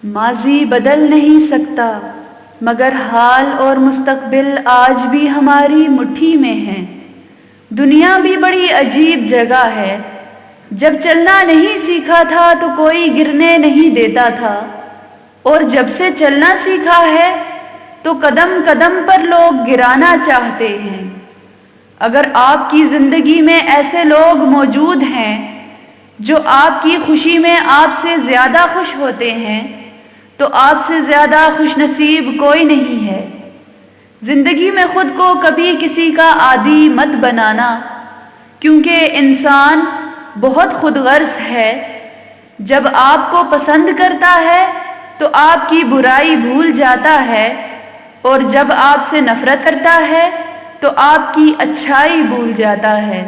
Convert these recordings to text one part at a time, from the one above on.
ماضی بدل نہیں سکتا مگر حال اور مستقبل آج بھی ہماری مٹھی میں ہیں۔ دنیا بھی بڑی عجیب جگہ ہے، جب چلنا نہیں سیکھا تھا تو کوئی گرنے نہیں دیتا تھا، اور جب سے چلنا سیکھا ہے تو قدم قدم پر لوگ گرانا چاہتے ہیں۔ اگر آپ کی زندگی میں ایسے لوگ موجود ہیں جو آپ کی خوشی میں آپ سے زیادہ خوش ہوتے ہیں تو آپ سے زیادہ خوش نصیب کوئی نہیں ہے۔ زندگی میں خود کو کبھی کسی کا عادی مت بنانا، کیونکہ انسان بہت خود غرض ہے۔ جب آپ کو پسند کرتا ہے تو آپ کی برائی بھول جاتا ہے، اور جب آپ سے نفرت کرتا ہے تو آپ کی اچھائی بھول جاتا ہے۔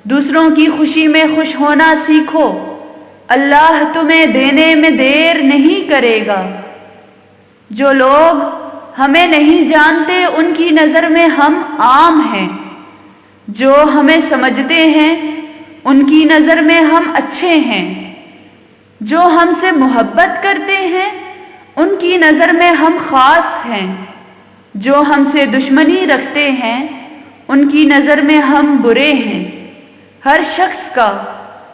دوسروں کی خوشی میں خوش ہونا سیکھو، اللہ تمہیں دینے میں دیر نہیں کرے گا۔ جو لوگ ہمیں نہیں جانتے ان کی نظر میں ہم عام ہیں، جو ہمیں سمجھتے ہیں ان کی نظر میں ہم اچھے ہیں، جو ہم سے محبت کرتے ہیں ان کی نظر میں ہم خاص ہیں، جو ہم سے دشمنی رکھتے ہیں ان کی نظر میں ہم برے ہیں۔ ہر شخص کا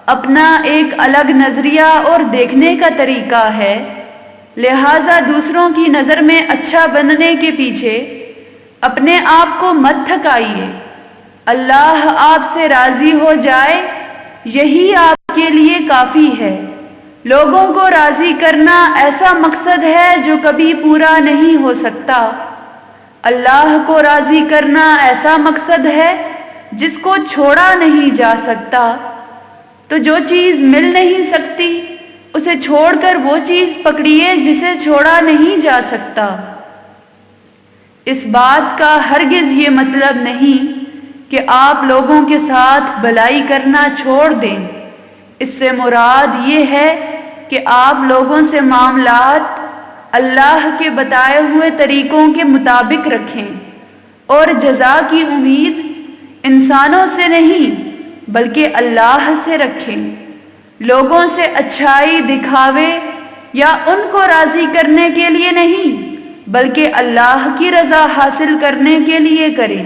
اپنا ایک الگ نظریہ اور دیکھنے کا طریقہ ہے، لہٰذا دوسروں کی نظر میں اچھا بننے کے پیچھے اپنے آپ کو مت تھکائیے۔ اللہ آپ سے راضی ہو جائے یہی آپ کے لیے کافی ہے۔ لوگوں کو راضی کرنا ایسا مقصد ہے جو کبھی پورا نہیں ہو سکتا۔ اللہ کو راضی کرنا ایسا مقصد ہے جس کو چھوڑا نہیں جا سکتا۔ تو جو چیز مل نہیں سکتی اسے چھوڑ کر وہ چیز پکڑیے جسے چھوڑا نہیں جا سکتا۔ اس بات کا ہرگز یہ مطلب نہیں کہ آپ لوگوں کے ساتھ بھلائی کرنا چھوڑ دیں۔ اس سے مراد یہ ہے کہ آپ لوگوں سے معاملات اللہ کے بتائے ہوئے طریقوں کے مطابق رکھیں، اور جزا کی امید انسانوں سے نہیں بلکہ اللہ سے رکھیں۔ لوگوں سے اچھائی دکھاوے یا ان کو راضی کرنے کے لیے نہیں بلکہ اللہ کی رضا حاصل کرنے کے لیے کریں۔